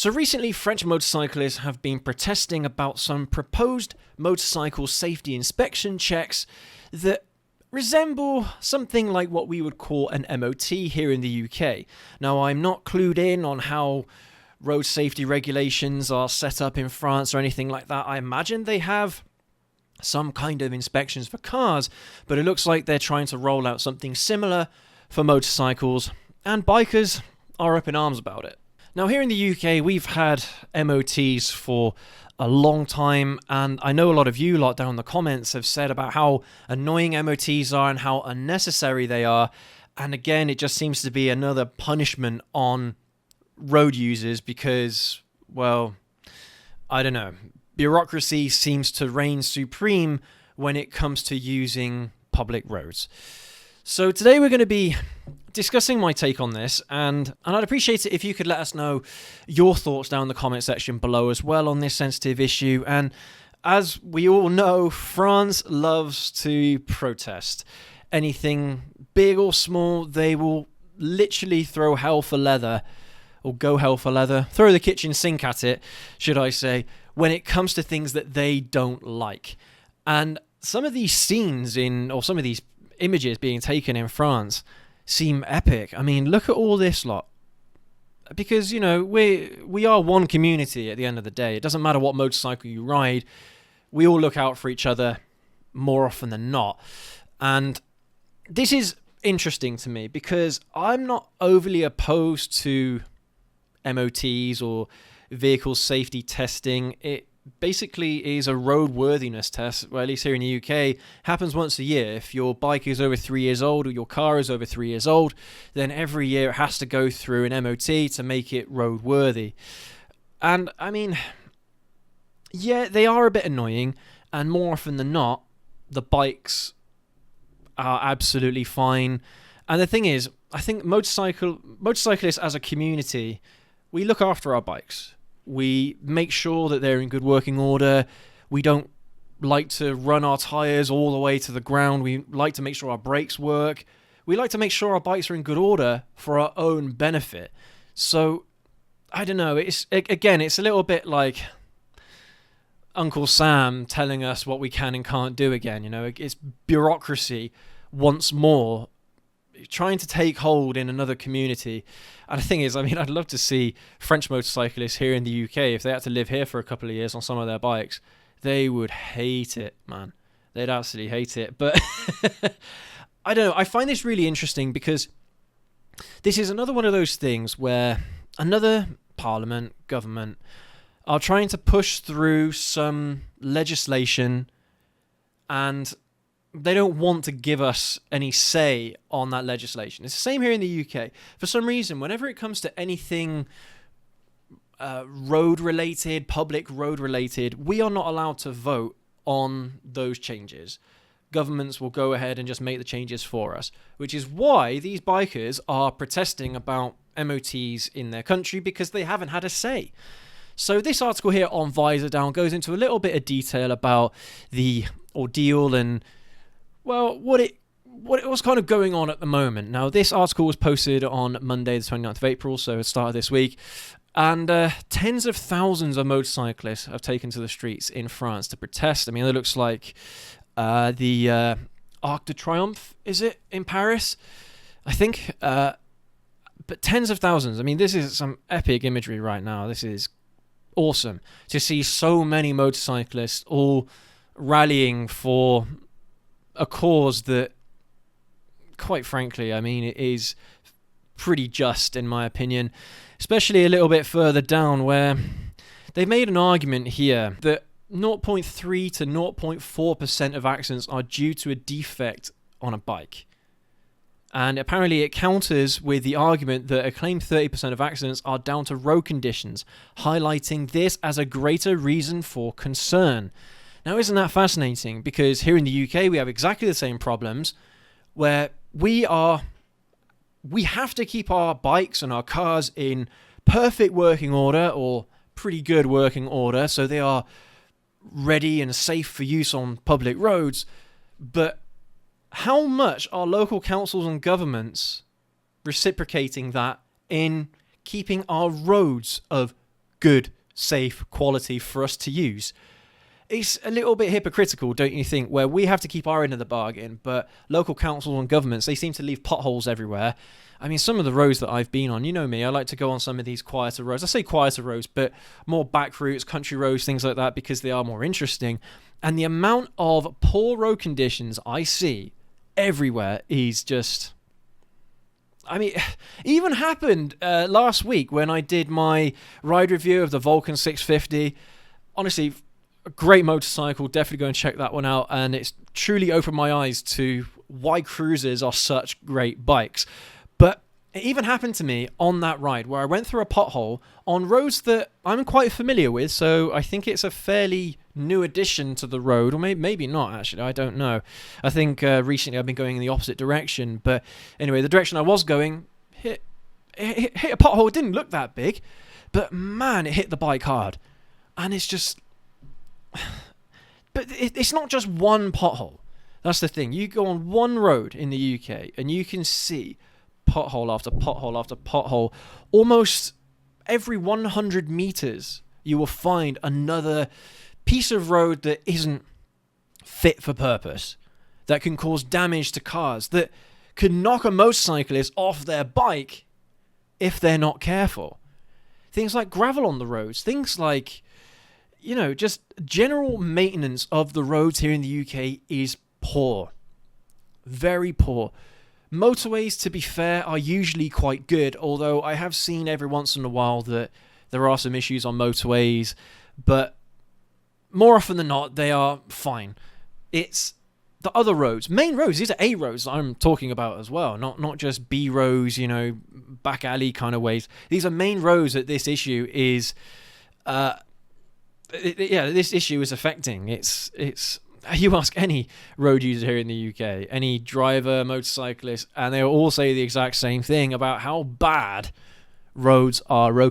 So recently, French motorcyclists have been protesting about some proposed motorcycle safety inspection checks that resemble something like what we would call an MOT here in the UK. Now, I'm not clued in on how road safety regulations are set up in France or anything like that. I imagine they have some kind of inspections for cars, but it looks like they're trying to roll out something similar for motorcycles, and bikers are up in arms about it. Now, here in the UK, we've had MOTs for a long time, and I know a lot of you lot down in the comments have said about how annoying MOTs are and how unnecessary they are. And again, it just seems to be another punishment on road users because, well, I don't know. Bureaucracy seems to reign supreme when it comes to using public roads. So today we're going to be discussing my take on this, and I'd appreciate it if you could let us know your thoughts down in the comment section below as well on this sensitive issue. And as we all know, France loves to protest. Anything big or small, they will literally throw hell for leather, or go hell for leather, throw the kitchen sink at it, should I say, when it comes to things that they don't like. And some of these scenes or some of these images being taken in France seem epic. I mean, look at all this lot. Because, you know, we are one community at the end of the day. It doesn't matter what motorcycle you ride. We all look out for each other more often than not. And this is interesting to me because I'm not overly opposed to MOTs or vehicle safety testing. It basically is a roadworthiness test, well, at least here in the UK, happens once a year. If your bike is over 3 years old or your car is over 3 years old, then every year it has to go through an MOT to make it roadworthy. And I mean, yeah, they are a bit annoying, and more often than not, the bikes are absolutely fine. And the thing is, I think motorcyclists as a community, we look after our bikes. We make sure that they're in good working order. We don't like to run our tires all the way to the ground. We like to make sure our brakes work. We like to make sure our bikes are in good order for our own benefit. So, I don't know. It's a little bit like Uncle Sam telling us what we can and can't do again. You know, it's bureaucracy once more trying to take hold in another community. And the thing is, I mean, I'd love to see French motorcyclists here in the UK, if they had to live here for a couple of years on some of their bikes, they would hate it, man. They'd absolutely hate it. But I don't know. I find this really interesting because this is another one of those things where another parliament, government, are trying to push through some legislation, and they don't want to give us any say on that legislation. It's the same here in the UK. For some reason, whenever it comes to anything road-related, public road-related, we are not allowed to vote on those changes. Governments will go ahead and just make the changes for us, which is why these bikers are protesting about MOTs in their country, because they haven't had a say. So this article here on Visor Down goes into a little bit of detail about the ordeal and, well, what's kind of going on at the moment. Now, this article was posted on Monday, the 29th of April, so it started this week. And tens of thousands of motorcyclists have taken to the streets in France to protest. I mean, it looks like the Arc de Triomphe, is it, in Paris? I think. But tens of thousands. I mean, this is some epic imagery right now. This is awesome to see so many motorcyclists all rallying for a cause that, quite frankly, I mean, it is pretty just in my opinion, especially a little bit further down where they made an argument here that 0.3 to 0.4% of accidents are due to a defect on a bike. And apparently it counters with the argument that a claimed 30% of accidents are down to road conditions, highlighting this as a greater reason for concern. Now, isn't that fascinating? Because here in the UK, we have exactly the same problems where we have to keep our bikes and our cars in perfect working order or pretty good working order, so they are ready and safe for use on public roads. But how much are local councils and governments reciprocating that in keeping our roads of good, safe quality for us to use. It's a little bit hypocritical, don't you think, where we have to keep our end of the bargain, but local councils and governments, they seem to leave potholes everywhere. I mean, some of the roads that I've been on, you know me, I like to go on some of these quieter roads. I say quieter roads, but more back routes, country roads, things like that, because they are more interesting. And the amount of poor road conditions I see everywhere is just... I mean, it even happened last week when I did my ride review of the Vulcan 650. Honestly, a great motorcycle. Definitely go and check that one out. And it's truly opened my eyes to why cruisers are such great bikes. But it even happened to me on that ride where I went through a pothole on roads that I'm quite familiar with. So I think it's a fairly new addition to the road, or maybe not, actually. I don't know. I think recently I've been going in the opposite direction. But anyway, the direction I was going hit a pothole. It didn't look that big, but man, it hit the bike hard. And it's just... But it's not just one pothole. That's the thing. You go on one road in the UK and you can see pothole after pothole after pothole. Almost every 100 meters, you will find another piece of road that isn't fit for purpose, that can cause damage to cars, that can knock a motorcyclist off their bike if they're not careful. Things like gravel on the roads, things like, you know, just general maintenance of the roads here in the UK is poor. Very poor. Motorways, to be fair, are usually quite good, although I have seen every once in a while that there are some issues on motorways, but more often than not, they are fine. It's the other roads, main roads, these are A roads that I'm talking about as well, not just B roads, you know, back alley kind of ways. These are main roads that this issue is... this issue is affecting. It's you ask any road user here in the UK, any driver, motorcyclist, and they'll all say the exact same thing about how bad road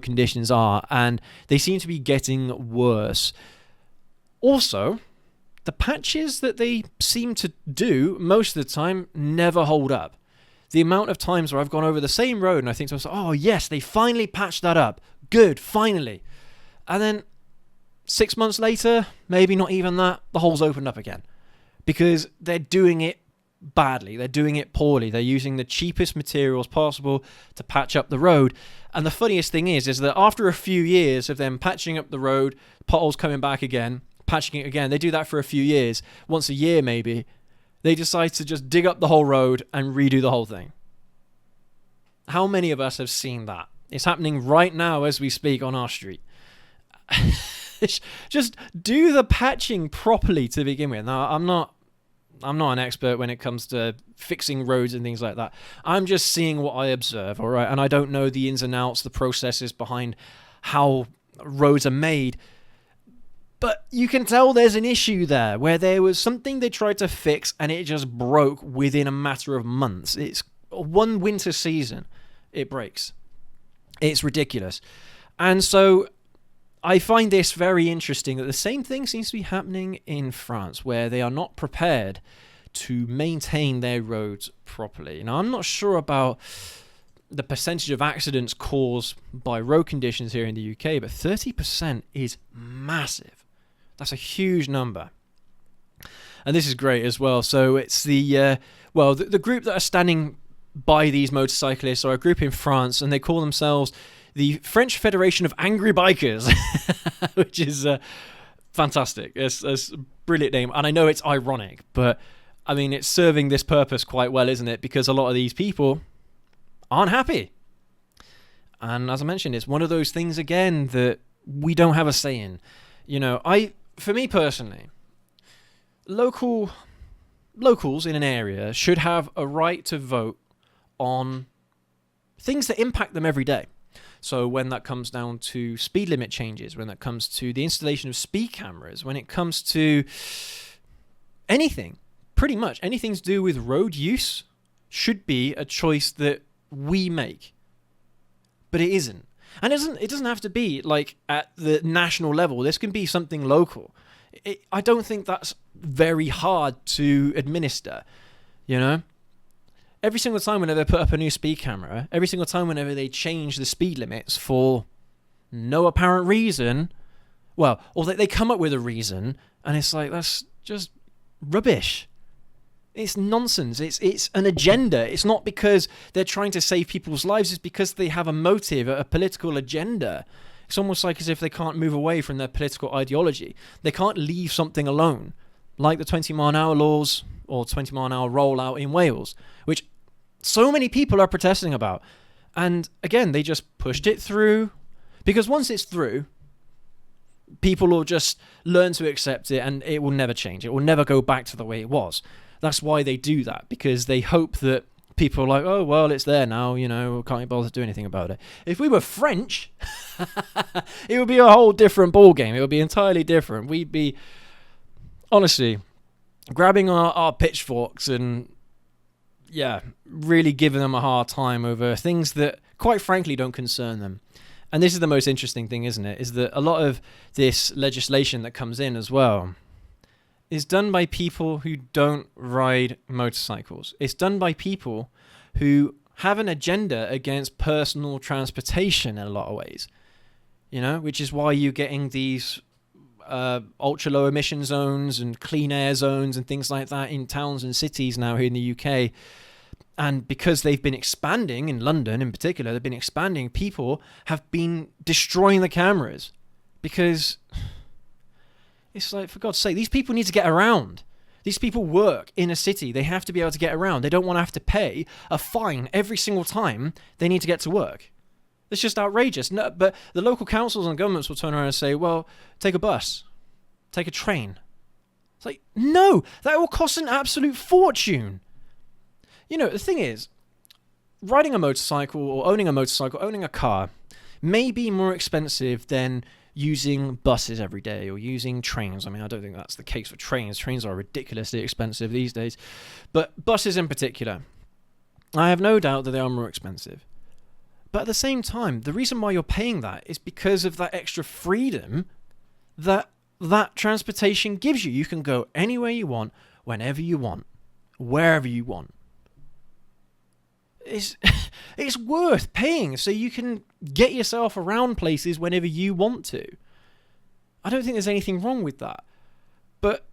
conditions are, and they seem to be getting worse. Also, the patches that they seem to do most of the time never hold up. The amount of times where I've gone over the same road and I think to myself, oh yes, they finally patched that up. Good, finally. And then 6 months later, maybe not even that, the hole's opened up again. Because they're doing it badly. They're doing it poorly. They're using the cheapest materials possible to patch up the road. And the funniest thing is that after a few years of them patching up the road, potholes coming back again, patching it again, they do that for a few years, once a year maybe, they decide to just dig up the whole road and redo the whole thing. How many of us have seen that? It's happening right now as we speak on our street. Just do the patching properly to begin with. Now, I'm not an expert when it comes to fixing roads and things like that. I'm just seeing what I observe, all right? And I don't know the ins and outs, the processes behind how roads are made. But you can tell there's an issue there where there was something they tried to fix and it just broke within a matter of months. It's one winter season, it breaks. It's ridiculous. And so I find this very interesting that the same thing seems to be happening in France, where they are not prepared to maintain their roads properly. Now, I'm not sure about the percentage of accidents caused by road conditions here in the UK, but 30% is massive. That's a huge number. And this is great as well. So it's the group that are standing by these motorcyclists are a group in France, and they call themselves the French Federation of Angry Bikers, which is fantastic. It's a brilliant name. And I know it's ironic, but I mean, it's serving this purpose quite well, isn't it? Because a lot of these people aren't happy. And as I mentioned, it's one of those things, again, that we don't have a say in. You know, for me personally, locals in an area should have a right to vote on things that impact them every day. So when that comes down to speed limit changes, when that comes to the installation of speed cameras, when it comes to anything, pretty much anything to do with road use should be a choice that we make. But it isn't. And it doesn't have to be like at the national level. This can be something local. I don't think that's very hard to administer, you know? Every single time whenever they put up a new speed camera, every single time whenever they change the speed limits for no apparent reason. Well, or they come up with a reason, and it's like, that's just rubbish. It's nonsense. It's an agenda. It's not because they're trying to save people's lives. It's because they have a motive, a political agenda. It's almost like as if they can't move away from their political ideology. They can't leave something alone, like the 20-mile-an-hour laws or 20-mile-an-hour rollout in Wales, which so many people are protesting about. And again, they just pushed it through, because once it's through, people will just learn to accept it, and it will never change. It will never go back to the way it was. That's why they do that, because they hope that people are like, oh, well, it's there now, can't be bothered to do anything about it. If we were French, it would be a whole different ballgame. It would be entirely different. We'd be, honestly, grabbing our pitchforks and, really giving them a hard time over things that, quite frankly, don't concern them. And this is the most interesting thing, isn't it? Is that a lot of this legislation that comes in as well is done by people who don't ride motorcycles. It's done by people who have an agenda against personal transportation in a lot of ways, which is why you're getting these ultra low emission zones and clean air zones and things like that in towns and cities now here in the UK. And because they've been expanding, in London in particular, they've been expanding, people have been destroying the cameras, because it's like, for God's sake, these people need to get around. These people work in a city. They have to be able to get around. They don't want to have to pay a fine every single time they need to get to work. It's just outrageous. No, but the local councils and governments will turn around and say, well, take a bus, take a train. It's like, no, that will cost an absolute fortune. The thing is, riding a motorcycle or owning a motorcycle, owning a car, may be more expensive than using buses every day or using trains. I mean, I don't think that's the case for trains. Trains are ridiculously expensive these days. But buses in particular, I have no doubt that they are more expensive. But at the same time, the reason why you're paying that is because of that extra freedom that transportation gives you. You can go anywhere you want, whenever you want, wherever you want. It's worth paying so you can get yourself around places whenever you want to. I don't think there's anything wrong with that. But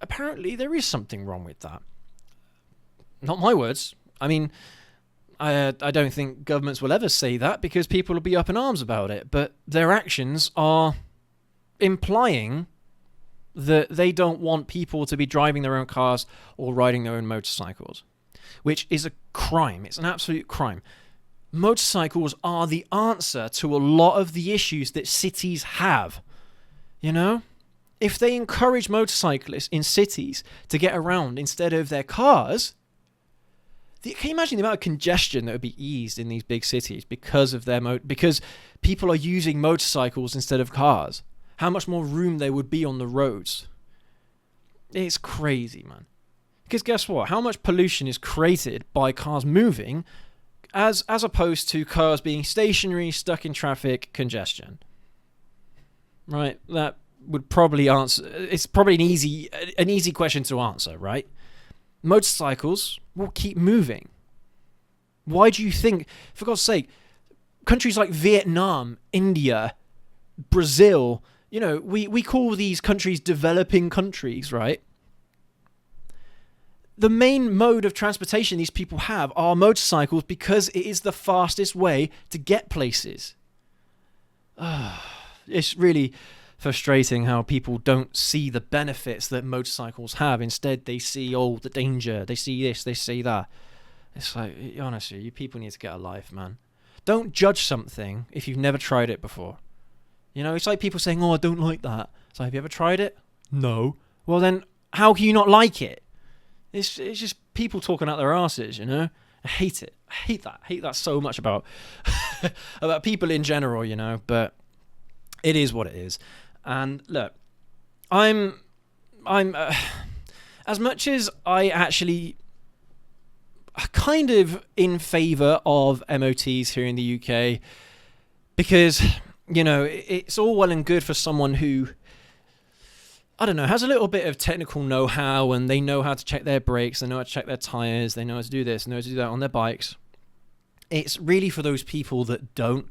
apparently there is something wrong with that. Not my words. I mean, I don't think governments will ever say that, because people will be up in arms about it. But their actions are implying that they don't want people to be driving their own cars or riding their own motorcycles, which is a crime. It's an absolute crime. Motorcycles are the answer to a lot of the issues that cities have. If they encourage motorcyclists in cities to get around instead of their cars, can you imagine the amount of congestion that would be eased in these big cities because of because people are using motorcycles instead of cars? How much more room there would be on the roads? It's crazy, man. Because guess what? How much pollution is created by cars moving as opposed to cars being stationary, stuck in traffic, congestion? Right? That would probably answer. It's probably an easy question to answer, right? Motorcycles will keep moving. Why do you think, for God's sake, countries like Vietnam, India, Brazil, we call these countries developing countries, right? The main mode of transportation these people have are motorcycles, because it is the fastest way to get places. It's really frustrating how people don't see the benefits that motorcycles have. Instead, they see, the danger. They see this, they see that. It's like, honestly, you people need to get a life, man. Don't judge something if you've never tried it before. It's like people saying, I don't like that. So have you ever tried it? No. Well, then how can you not like it? It's just people talking out their asses, I hate it. I hate that. I hate that so much about about people in general, but it is what it is. And look, I'm as much as I actually kind of in favor of MOTs here in the UK, because it's all well and good for someone who, I don't know, has a little bit of technical know-how, and they know how to check their brakes, they know how to check their tires, they know how to do this, they know how to do that on their bikes. It's really for those people that don't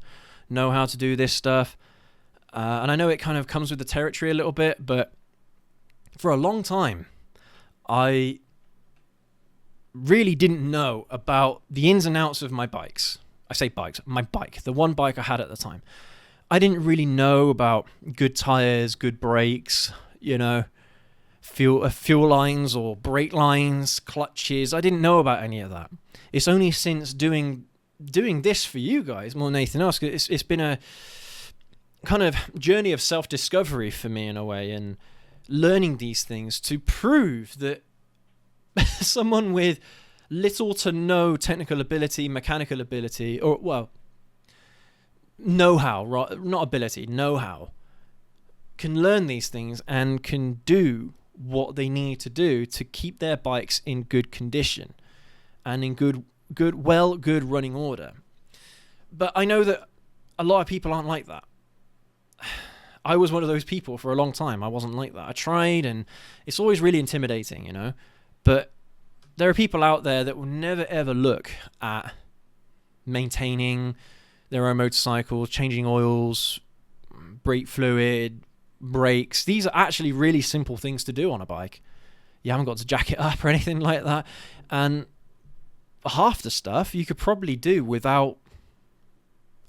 know how to do this stuff, And I know it kind of comes with the territory a little bit, but for a long time, I really didn't know about the ins and outs of my bikes. I say bikes, my bike, the one bike I had at the time. I didn't really know about good tires, good brakes, fuel lines or brake lines, clutches. I didn't know about any of that. It's only since doing this for you guys more than anything else. It's been a kind of journey of self-discovery for me in a way, and learning these things to prove that someone with little to no technical ability, mechanical ability, or, well, know-how, not ability, know-how, can learn these things and can do what they need to do to keep their bikes in good condition and in good running order. But I know that a lot of people aren't like that. I was one of those people for a long time. I wasn't like that. I tried, and it's always really intimidating, But there are people out there that will never ever look at maintaining their own motorcycles, changing oils, brake fluid, brakes. These are actually really simple things to do on a bike. You haven't got to jack it up or anything like that. And half the stuff you could probably do without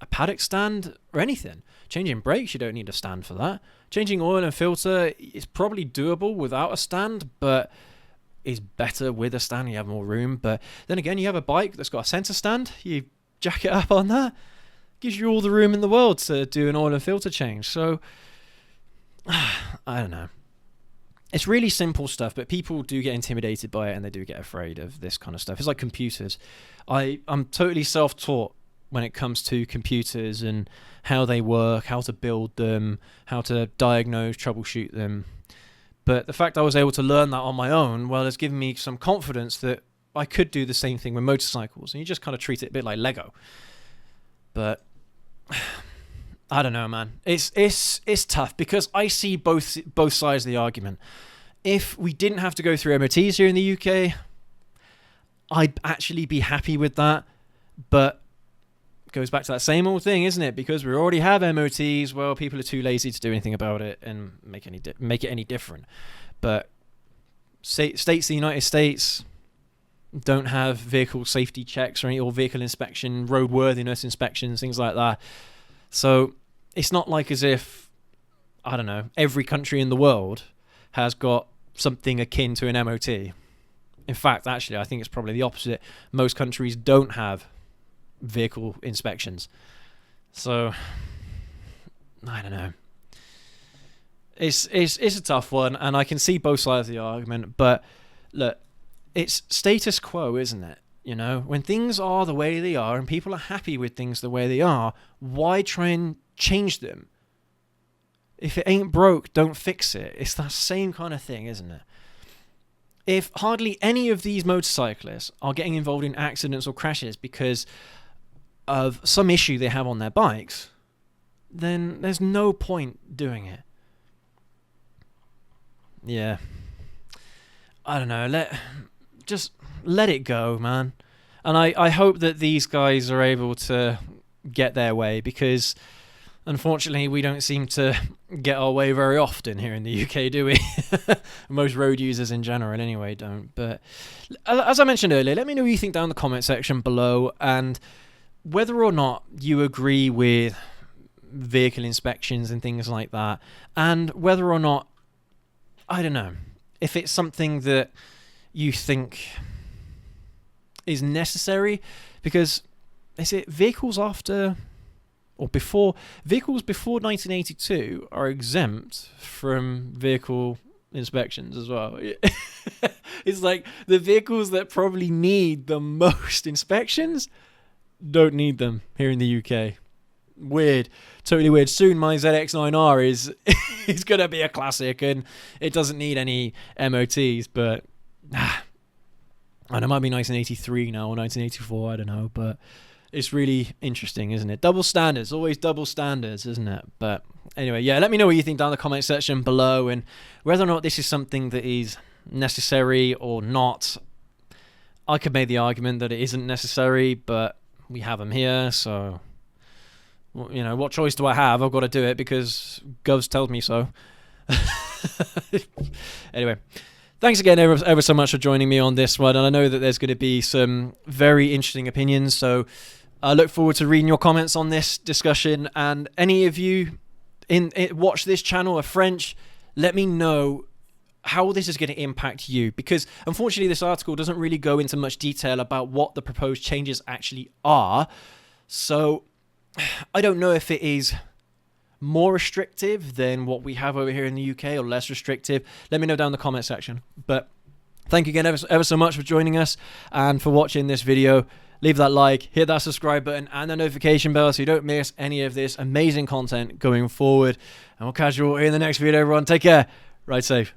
a paddock stand or anything. Changing brakes, you don't need a stand for that. Changing oil and filter is probably doable without a stand, but is better with a stand. You have more room. But then again, you have a bike that's got a center stand. You jack it up on that. Gives you all the room in the world to do an oil and filter change. So, I don't know. It's really simple stuff, but people do get intimidated by it, and they do get afraid of this kind of stuff. It's like computers. I'm totally self-taught when it comes to computers and how they work, how to build them, how to diagnose, troubleshoot them. But the fact I was able to learn that on my own, well, has given me some confidence that I could do the same thing with motorcycles. And you just kind of treat it a bit like Lego. But I don't know, man. It's tough because I see both sides of the argument. If we didn't have to go through MOTs here in the UK, I'd actually be happy with that. But it goes back to that same old thing, isn't it? Because we already have MOTs, well, people are too lazy to do anything about it and make it any different. But states in the United States don't have vehicle safety checks or vehicle inspection, roadworthiness inspections, things like that. So it's not like as if, I don't know, every country in the world has got something akin to an MOT. In fact, actually, I think it's probably the opposite. Most countries don't have vehicle inspections. So, I don't know. It's a tough one, and I can see both sides of the argument, but look, it's status quo, isn't it? When things are the way they are and people are happy with things the way they are, why try and change them? If it ain't broke, don't fix it. It's that same kind of thing, isn't it? If hardly any of these motorcyclists are getting involved in accidents or crashes because of some issue they have on their bikes, then there's no point doing it. Yeah. I don't know. Just let it go, man. And I hope that these guys are able to get their way, because unfortunately we don't seem to get our way very often here in the UK, do we? Most road users in general anyway don't. But as I mentioned earlier, let me know what you think down in the comment section below, and whether or not you agree with vehicle inspections and things like that, and whether or not, I don't know, if it's something that you think is necessary, because is it vehicles before 1982 are exempt from vehicle inspections as well. It's like the vehicles that probably need the most inspections don't need them here in the UK. Weird, totally weird. Soon my ZX9R is gonna be a classic, and it doesn't need any MOTs. But and it might be 1983 now or 1984. I don't know, but it's really interesting, isn't it? Double standards, always double standards, isn't it? But anyway, yeah. Let me know what you think down in the comment section below, and whether or not this is something that is necessary or not. I could make the argument that it isn't necessary, but we have them here, so you know, what choice do I have? I've got to do it because Govs tells me so. Anyway, thanks again ever so much for joining me on this one, and I know that there's going to be some very interesting opinions, so I look forward to reading your comments on this discussion. And any of you watch this channel are French, let me know how this is going to impact you, because unfortunately this article doesn't really go into much detail about what the proposed changes actually are. So I don't know if it is more restrictive than what we have over here in the UK or less restrictive. Let me know down in the comment section. But thank you again ever so much for joining us and for watching this video. Leave that like, hit that subscribe button and the notification bell so you don't miss any of this amazing content going forward. And we'll catch you all in the next video, everyone. Take care. Ride safe.